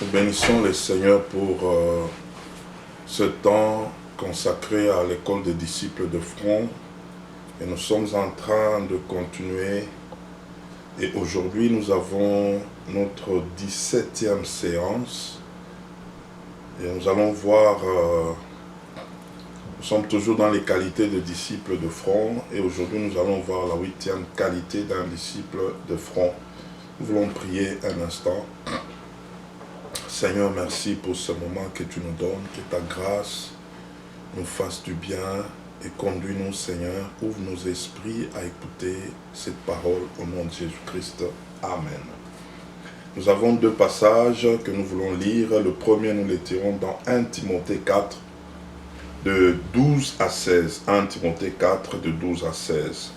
Nous bénissons le Seigneur pour ce temps consacré à l'école des disciples de Front. Et nous sommes en train de continuer. Et aujourd'hui, nous avons notre 17e séance. Et nous allons voir, nous sommes toujours dans les qualités de disciples de Front. Et aujourd'hui, nous allons voir la 8e qualité d'un disciple de Front. Nous voulons prier un instant. Seigneur, merci pour ce moment que tu nous donnes, que ta grâce nous fasse du bien et conduis-nous, Seigneur, ouvre nos esprits à écouter cette parole au nom de Jésus-Christ. Amen. Nous avons deux passages que nous voulons lire. Le premier, nous les tirons dans 1 Timothée 4, de 12 à 16. 1 Timothée 4, de 12 à 16.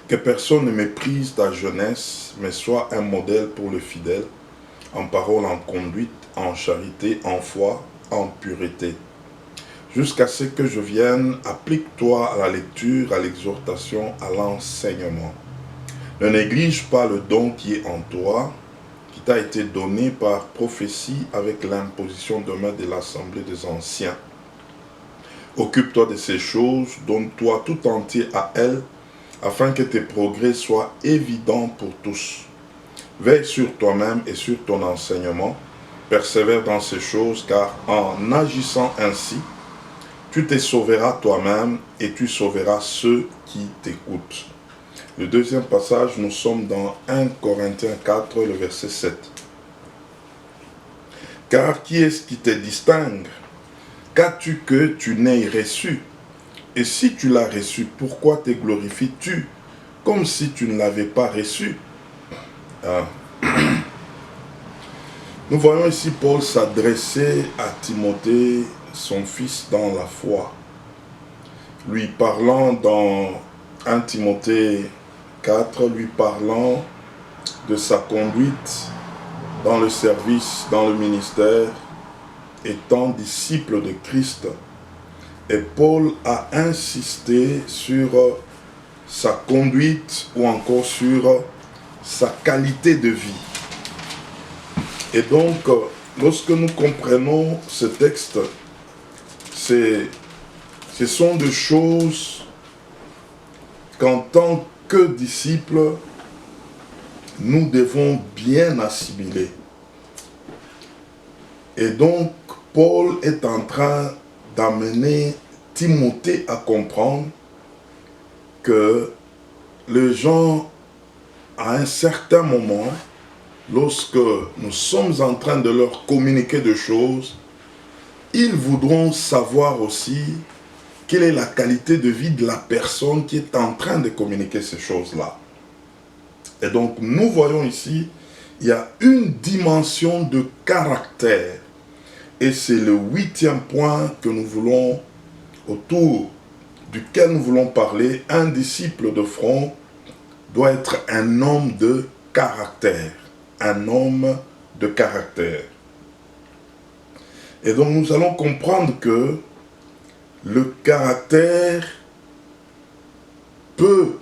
Que personne ne méprise ta jeunesse, mais sois un modèle pour le fidèle, en parole, en conduite, en charité, en foi, en pureté. Jusqu'à ce que je vienne, applique-toi à la lecture, à l'exhortation, à l'enseignement. Ne néglige pas le don qui est en toi, qui t'a été donné par prophétie avec l'imposition de main de l'assemblée des anciens. Occupe-toi de ces choses, donne-toi tout entier à elles, afin que tes progrès soient évidents pour tous. Veille sur toi-même et sur ton enseignement, persévère dans ces choses, car en agissant ainsi, tu te sauveras toi-même et tu sauveras ceux qui t'écoutent. Le deuxième passage, nous sommes dans 1 Corinthiens 4, le verset 7. Car qui est-ce qui te distingue? Qu'as-tu que tu n'aies reçu? Et si tu l'as reçu, pourquoi te glorifies-tu comme si tu ne l'avais pas reçu? Nous voyons ici Paul s'adresser à Timothée, son fils dans la foi, lui parlant dans 1 Timothée 4, lui parlant de sa conduite dans le service, dans le ministère, étant disciple de Christ. Et Paul a insisté sur sa conduite ou encore sur sa qualité de vie. Et donc, lorsque nous comprenons ce texte, ce sont des choses qu'en tant que disciples, nous devons bien assimiler. Et donc, Paul est en train d'amener Timothée à comprendre que les gens, à un certain moment, lorsque nous sommes en train de leur communiquer des choses, ils voudront savoir aussi quelle est la qualité de vie de la personne qui est en train de communiquer ces choses-là. Et donc, nous voyons ici, il y a une dimension de caractère. Et c'est le 8e point que nous voulons, autour duquel nous voulons parler. Un disciple de Front doit être un homme de caractère. Un homme de caractère. Et donc nous allons comprendre que le caractère peut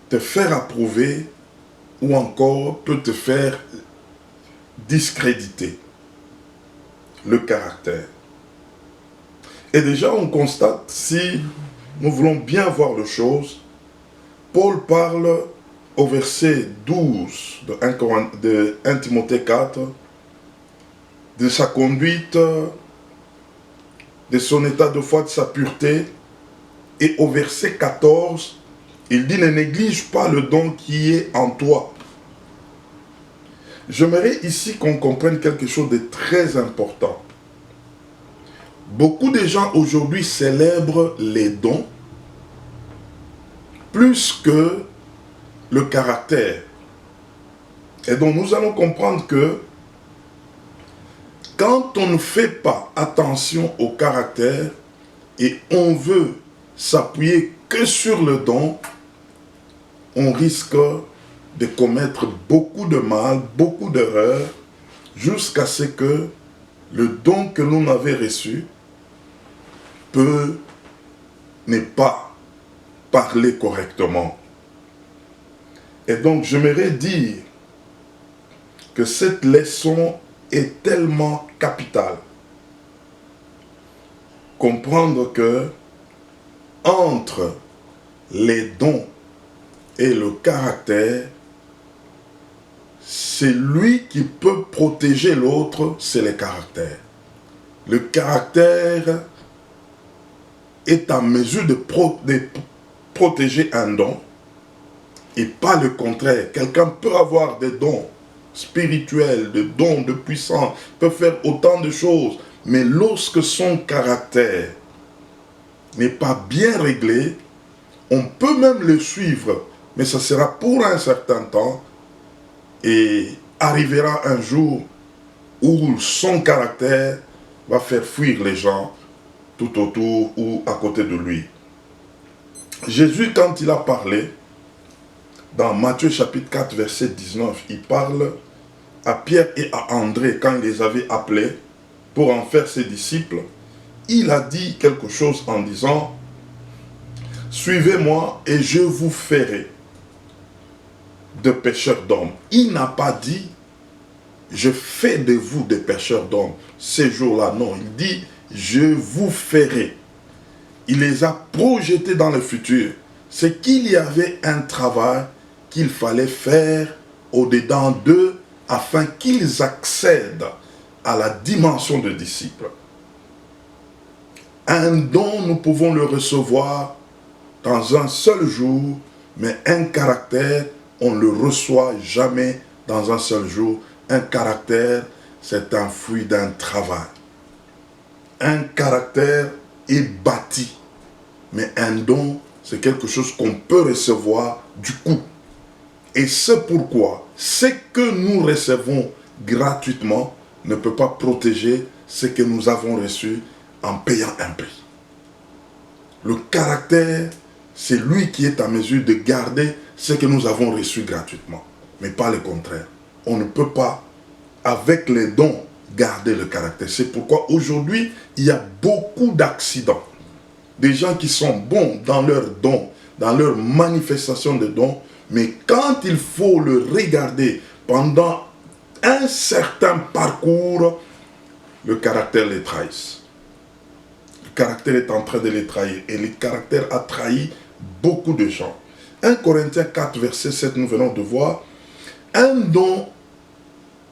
te faire approuver ou encore peut te faire discréditer. Le caractère. Et déjà on constate, si nous voulons bien voir les choses, Paul parle au verset 12 de 1 Timothée 4, de sa conduite, de son état de foi, de sa pureté. Et au verset 14, il dit « Ne néglige pas le don qui est en toi ». J'aimerais ici qu'on comprenne quelque chose de très important. Beaucoup de gens aujourd'hui célèbrent les dons plus que le caractère. Et donc nous allons comprendre que quand on ne fait pas attention au caractère et on veut s'appuyer que sur le don, on risque de commettre beaucoup de mal, beaucoup d'erreurs, jusqu'à ce que le don que l'on avait reçu peut ne pas parler correctement. Et donc, j'aimerais dire que cette leçon est tellement capitale. Comprendre que entre les dons et le caractère, c'est lui qui peut protéger l'autre, c'est le caractère. Le caractère est en mesure de protéger un don et pas le contraire. Quelqu'un peut avoir des dons spirituels, des dons de puissance, peut faire autant de choses, mais lorsque son caractère n'est pas bien réglé, on peut même le suivre, mais ça sera pour un certain temps et arrivera un jour où son caractère va faire fuir les gens tout autour ou à côté de lui. Jésus, quand il a parlé, dans Matthieu chapitre 4, verset 19, il parle à Pierre et à André, quand il les avait appelés pour en faire ses disciples, il a dit quelque chose en disant « Suivez-moi et je vous ferai de pêcheurs d'hommes. » Il n'a pas dit « Je fais de vous des pêcheurs d'hommes. » Ces jours-là, non. Il dit « Je vous ferai. » Il les a projetés dans le futur. C'est qu'il y avait un travail qu'il fallait faire au-dedans d'eux afin qu'ils accèdent à la dimension de disciples. Un don, nous pouvons le recevoir dans un seul jour, mais un caractère, on ne le reçoit jamais dans un seul jour. Un caractère, c'est un fruit d'un travail. Un caractère est bâti, mais un don, c'est quelque chose qu'on peut recevoir du coup. Et c'est pourquoi ce que nous recevons gratuitement ne peut pas protéger ce que nous avons reçu en payant un prix. Le caractère, c'est lui qui est en mesure de garder ce que nous avons reçu gratuitement, mais pas le contraire. On ne peut pas, avec les dons, garder le caractère. C'est pourquoi aujourd'hui, il y a beaucoup d'accidents. Des gens qui sont bons dans leurs dons, dans leur manifestation de dons, mais quand il faut le regarder pendant un certain parcours, le caractère les trahit. Le caractère est en train de les trahir. Et le caractère a trahi beaucoup de gens. 1 Corinthiens 4, verset 7, nous venons de voir. Un don,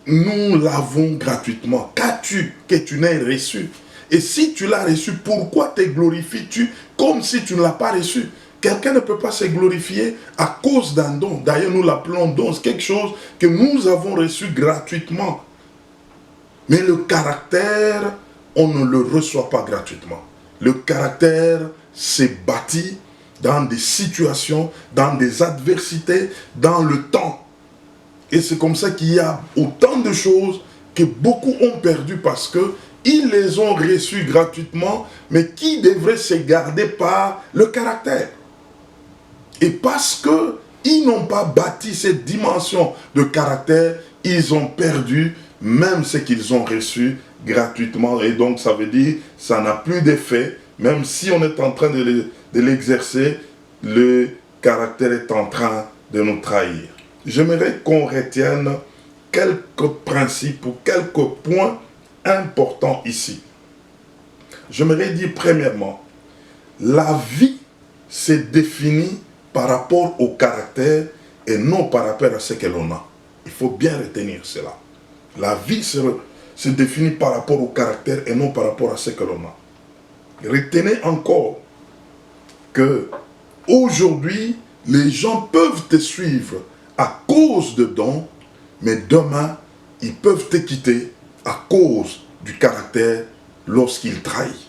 nous l'avons gratuitement. Qu'as-tu que tu n'aies reçu? Et si tu l'as reçu, pourquoi te glorifies-tu comme si tu ne l'as pas reçu? Quelqu'un ne peut pas se glorifier à cause d'un don. D'ailleurs, nous l'appelons don. C'est quelque chose que nous avons reçu gratuitement. Mais le caractère, on ne le reçoit pas gratuitement. Le caractère s'est bâti dans des situations, dans des adversités, dans le temps. Et c'est comme ça qu'il y a autant de choses que beaucoup ont perdu parce qu'ils les ont reçus gratuitement, mais qui devraient se garder par le caractère. Et parce qu'ils n'ont pas bâti cette dimension de caractère, ils ont perdu même ce qu'ils ont reçu gratuitement. Et donc ça veut dire que ça n'a plus d'effet. Même si on est en train de l'exercer, le caractère est en train de nous trahir. J'aimerais qu'on retienne quelques principes ou quelques points importants ici. J'aimerais dire premièrement, la vie se définit par rapport au caractère et non par rapport à ce que l'on a. Il faut bien retenir cela. La vie se définit par rapport au caractère et non par rapport à ce que l'on a. Retenez encore que aujourd'hui, les gens peuvent te suivre à cause de dons, mais demain, ils peuvent te quitter à cause du caractère lorsqu'ils trahissent.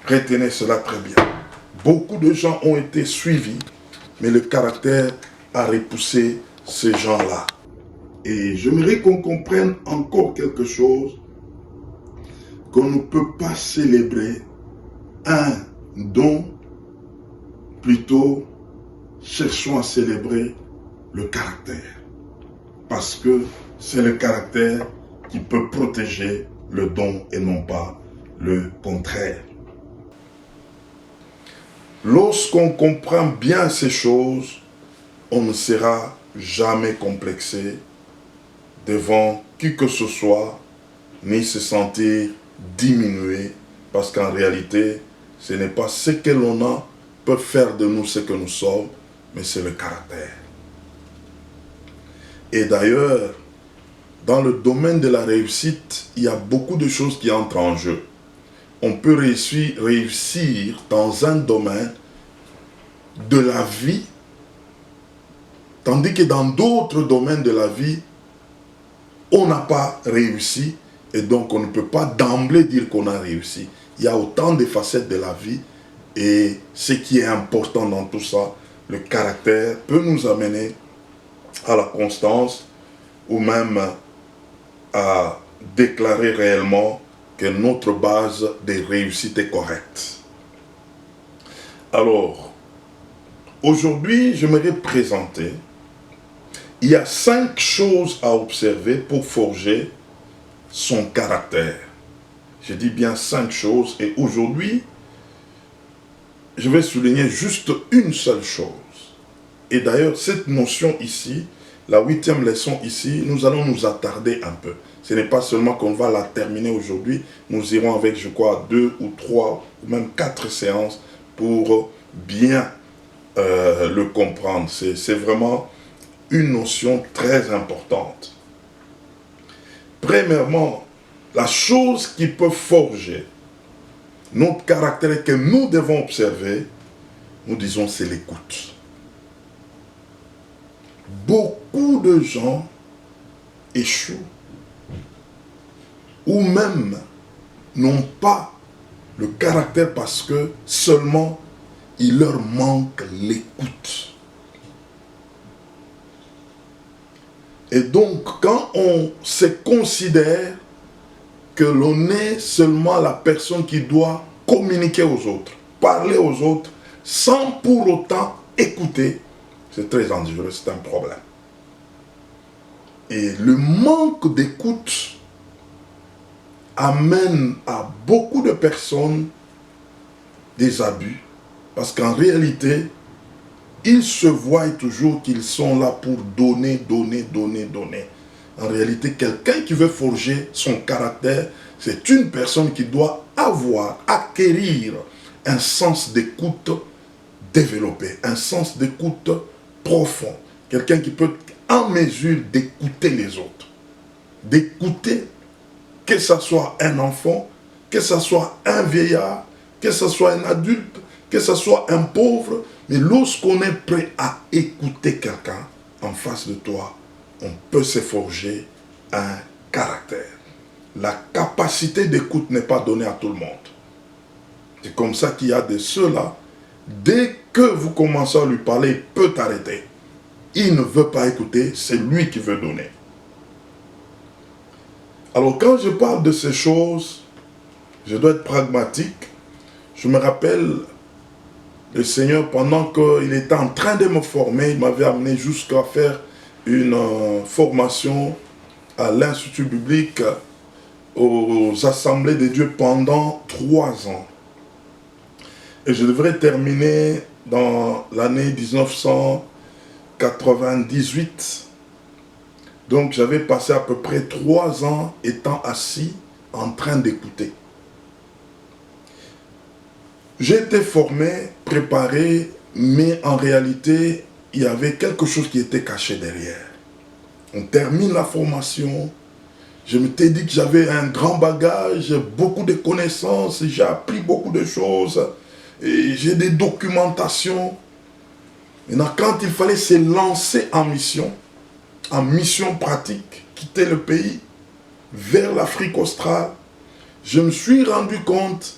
Retenez cela très bien. Beaucoup de gens ont été suivis, mais le caractère a repoussé ces gens-là. Et j'aimerais qu'on comprenne encore quelque chose, qu'on ne peut pas célébrer un don, plutôt cherchons à célébrer le caractère. Parce que c'est le caractère qui peut protéger le don et non pas le contraire. Lorsqu'on comprend bien ces choses, on ne sera jamais complexé devant qui que ce soit, ni se sentir diminué, parce qu'en réalité, ce n'est pas ce que l'on a peut faire de nous ce que nous sommes, mais c'est le caractère. Et d'ailleurs, dans le domaine de la réussite, il y a beaucoup de choses qui entrent en jeu. On peut réussir dans un domaine de la vie, tandis que dans d'autres domaines de la vie, on n'a pas réussi, et donc on ne peut pas d'emblée dire qu'on a réussi. Il y a autant de facettes de la vie, et ce qui est important dans tout ça, le caractère peut nous amener à la constance, ou même à déclarer réellement que notre base de réussite est correcte. Alors, aujourd'hui, j'aimerais présenter, il y a 5 choses à observer pour forger son caractère. Je dis bien 5 choses, et aujourd'hui, je vais souligner juste une seule chose. Et d'ailleurs, cette notion ici, la 8e leçon ici, nous allons nous attarder un peu. Ce n'est pas seulement qu'on va la terminer aujourd'hui, nous irons avec, je crois, 2 ou 3 ou même 4 séances pour bien le comprendre. C'est vraiment une notion très importante. Premièrement, la chose qui peut forger notre caractère et que nous devons observer, nous disons c'est l'écoute. Beaucoup de gens échouent ou même n'ont pas le caractère parce que seulement il leur manque l'écoute. Et donc, quand on se considère que l'on est seulement la personne qui doit communiquer aux autres, parler aux autres, sans pour autant écouter, c'est très dangereux, c'est un problème. Et le manque d'écoute amène à beaucoup de personnes des abus, parce qu'en réalité, ils se voient toujours qu'ils sont là pour donner, donner, donner, donner. En réalité, quelqu'un qui veut forger son caractère, c'est une personne qui doit acquérir un sens d'écoute développé, un sens d'écoute profond. Quelqu'un qui peut être en mesure d'écouter les autres. D'écouter, que ce soit un enfant, que ce soit un vieillard, que ce soit un adulte, que ce soit un pauvre. Mais lorsqu'on est prêt à écouter quelqu'un en face de toi, on peut se forger un caractère. La capacité d'écoute n'est pas donnée à tout le monde. C'est comme ça qu'il y a de ceux-là, dès que vous commencez à lui parler, il peut t'arrêter. Il ne veut pas écouter, c'est lui qui veut donner. Alors quand je parle de ces choses, je dois être pragmatique. Je me rappelle, le Seigneur, pendant qu'il était en train de me former, il m'avait amené jusqu'à faire une formation à l'Institut biblique aux Assemblées de Dieu pendant 3 ans. Et je devrais terminer dans l'année 1998. Donc j'avais passé à peu près 3 ans étant assis en train d'écouter. J'ai été formé, préparé, mais en réalité, il y avait quelque chose qui était caché derrière. On termine la formation. Je m'étais dit que j'avais un grand bagage, beaucoup de connaissances, j'ai appris beaucoup de choses, et j'ai des documentations. Maintenant, quand il fallait se lancer en mission pratique, quitter le pays, vers l'Afrique australe, je me suis rendu compte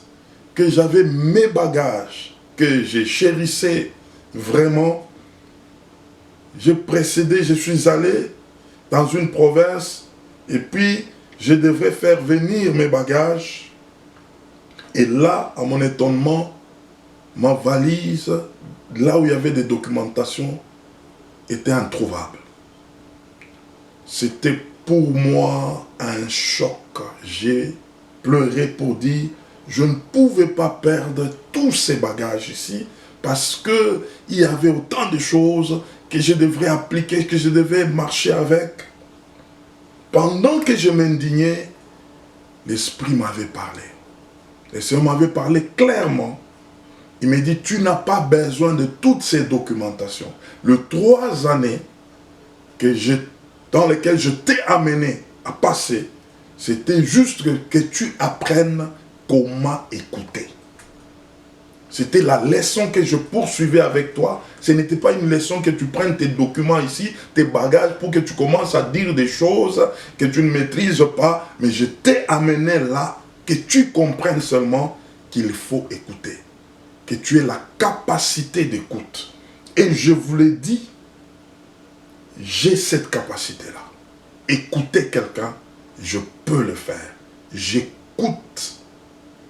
que j'avais mes bagages, que je chérissais vraiment. Je suis allé dans une province, et puis je devais faire venir mes bagages. Et là, à mon étonnement, ma valise, là où il y avait des documentations, était introuvable. C'était pour moi un choc. J'ai pleuré pour dire, je ne pouvais pas perdre tous ces bagages ici parce qu'il y avait autant de choses que je devrais appliquer, que je devais marcher avec. Pendant que je m'indignais, l'Esprit m'avait parlé. Le Seigneur m'avait parlé clairement. Il me dit, tu n'as pas besoin de toutes ces documentations. Les 3 années dans lesquelles je t'ai amené à passer, c'était juste que tu apprennes comment écouter. C'était la leçon que je poursuivais avec toi. Ce n'était pas une leçon que tu prennes tes documents ici, tes bagages, pour que tu commences à dire des choses que tu ne maîtrises pas. Mais je t'ai amené là, que tu comprennes seulement qu'il faut écouter. Que tu aies la capacité d'écoute. Et je vous l'ai dit, j'ai cette capacité-là. Écouter quelqu'un, je peux le faire. J'écoute,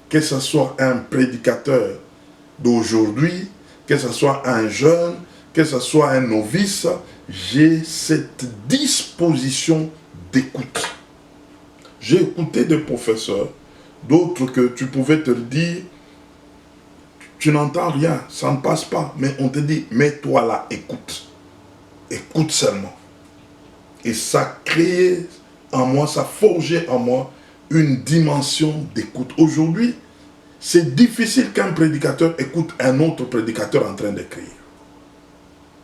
que ce soit un prédicateur d'aujourd'hui, que ce soit un jeune, que ce soit un novice, j'ai cette disposition d'écoute. J'ai écouté des professeurs, d'autres que tu pouvais te dire, tu n'entends rien, ça ne passe pas, mais on te dit, mets-toi là, écoute. Écoute seulement. Et ça créait en moi, ça forgeait en moi une dimension d'écoute. Aujourd'hui, c'est difficile qu'un prédicateur écoute un autre prédicateur en train d'écrire,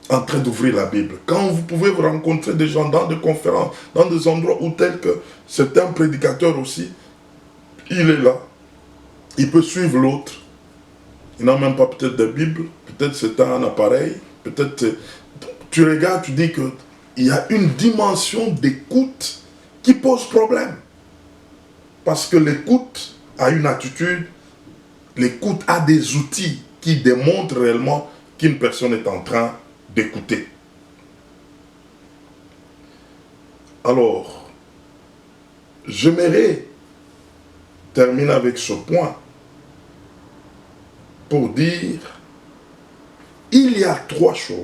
en train d'ouvrir la Bible. Quand vous pouvez vous rencontrer des gens dans des conférences, dans des endroits où tel que c'est un prédicateur aussi, il est là, il peut suivre l'autre. Il n'a même pas peut-être de Bible, peut-être c'est un appareil, peut-être tu regardes, tu dis qu'il y a une dimension d'écoute qui pose problème. Parce que l'écoute a une attitude, l'écoute a des outils qui démontrent réellement qu'une personne est en train d'écouter. Alors, j'aimerais terminer avec ce point pour dire, il y a 3 choses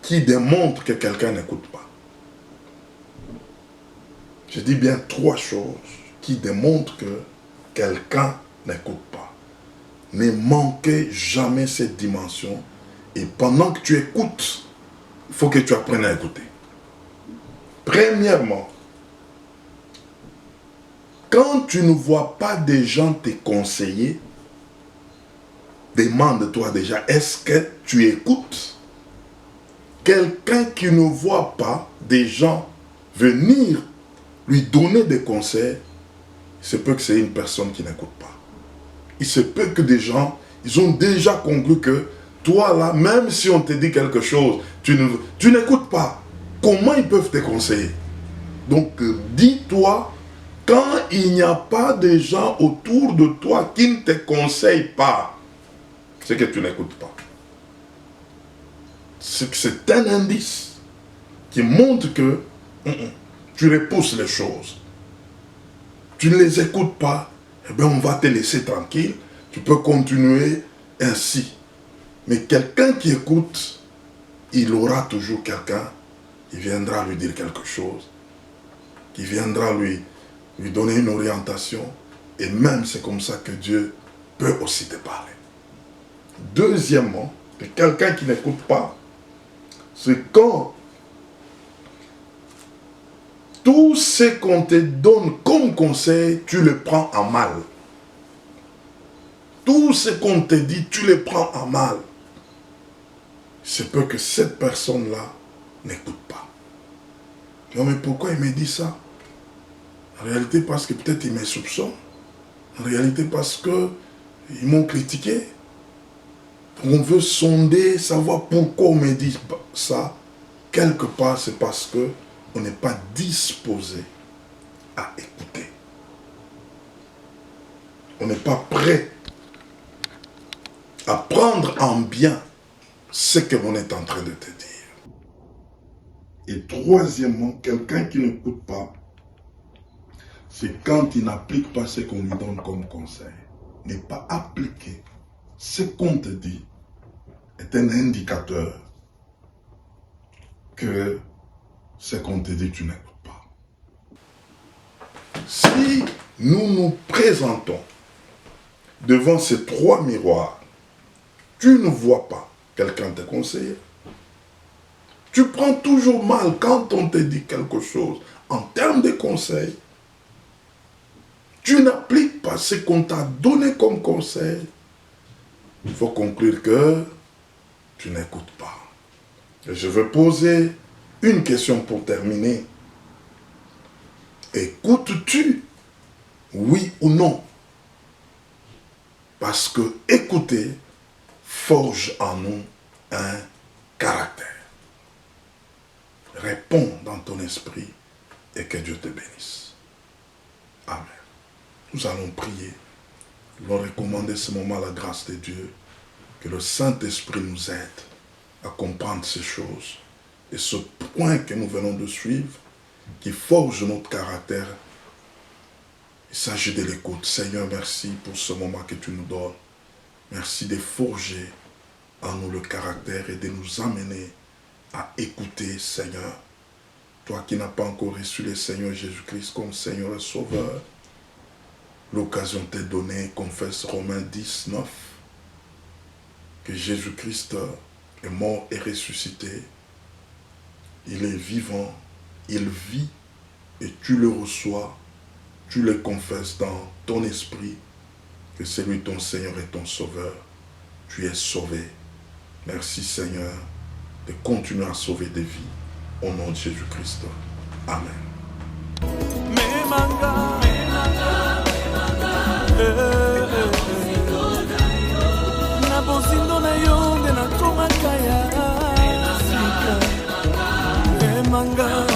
qui démontrent que quelqu'un n'écoute pas. Je dis bien 3 choses qui démontrent que quelqu'un n'écoute pas. Ne manquez jamais cette dimension. Et pendant que tu écoutes, il faut que tu apprennes à écouter. Premièrement, quand tu ne vois pas des gens te conseiller, demande-toi déjà, est-ce que tu écoutes? Quelqu'un qui ne voit pas des gens venir lui donner des conseils, il se peut que c'est une personne qui n'écoute pas. Il se peut que des gens, ils ont déjà conclu que toi là, même si on te dit quelque chose, tu n'écoutes pas. Comment ils peuvent te conseiller? Donc dis-toi, quand il n'y a pas de gens autour de toi qui ne te conseillent pas, c'est que tu n'écoutes pas. C'est un indice qui montre que tu repousses les choses. Tu ne les écoutes pas, eh bien on va te laisser tranquille, tu peux continuer ainsi. Mais quelqu'un qui écoute, il aura toujours quelqu'un qui viendra lui dire quelque chose, qui viendra lui donner une orientation, et même c'est comme ça que Dieu peut aussi te parler. Deuxièmement, quelqu'un qui n'écoute pas, c'est quand tout ce qu'on te donne comme conseil, tu le prends en mal. Tout ce qu'on te dit, tu le prends en mal. C'est peut que cette personne-là n'écoute pas. Non, mais pourquoi il me dit ça? En réalité, parce que peut-être il me soupçonne. En réalité, parce qu'ils m'ont critiqué. On veut sonder, savoir pourquoi on me dit ça. Quelque part, c'est parce qu'on n'est pas disposé à écouter. On n'est pas prêt à prendre en bien ce que l'on est en train de te dire. Et troisièmement, quelqu'un qui n'écoute pas, c'est quand il n'applique pas ce qu'on lui donne comme conseil. Ne pas appliquer ce qu'on te dit est un indicateur que ce qu'on te dit, tu n'écoutes pas. Si nous nous présentons devant ces 3 miroirs, tu ne vois pas quelqu'un te conseiller. Tu prends toujours mal quand on te dit quelque chose en termes de conseils. Tu n'appliques pas ce qu'on t'a donné comme conseil. Il faut conclure que tu n'écoutes pas. Et je veux poser une question pour terminer. Écoutes-tu? Oui ou non? Parce que écouter forge en nous un caractère. Réponds dans ton esprit et que Dieu te bénisse. Amen. Nous allons prier. Nous allons recommander ce moment à la grâce de Dieu. Que le Saint-Esprit nous aide à comprendre ces choses. Et ce point que nous venons de suivre, qui forge notre caractère, il s'agit de l'écoute. Seigneur, merci pour ce moment que tu nous donnes. Merci de forger en nous le caractère et de nous amener à écouter, Seigneur. Toi qui n'as pas encore reçu le Seigneur Jésus-Christ comme Seigneur et Sauveur, l'occasion t'est donnée, confesse Romains 10, 9, que Jésus-Christ est mort et ressuscité. Il est vivant, il vit, et tu le reçois, tu le confesses dans ton esprit, que c'est lui ton Seigneur et ton Sauveur. Tu es sauvé. Merci Seigneur de continuer à sauver des vies. Au nom de Jésus-Christ. Amen. Manga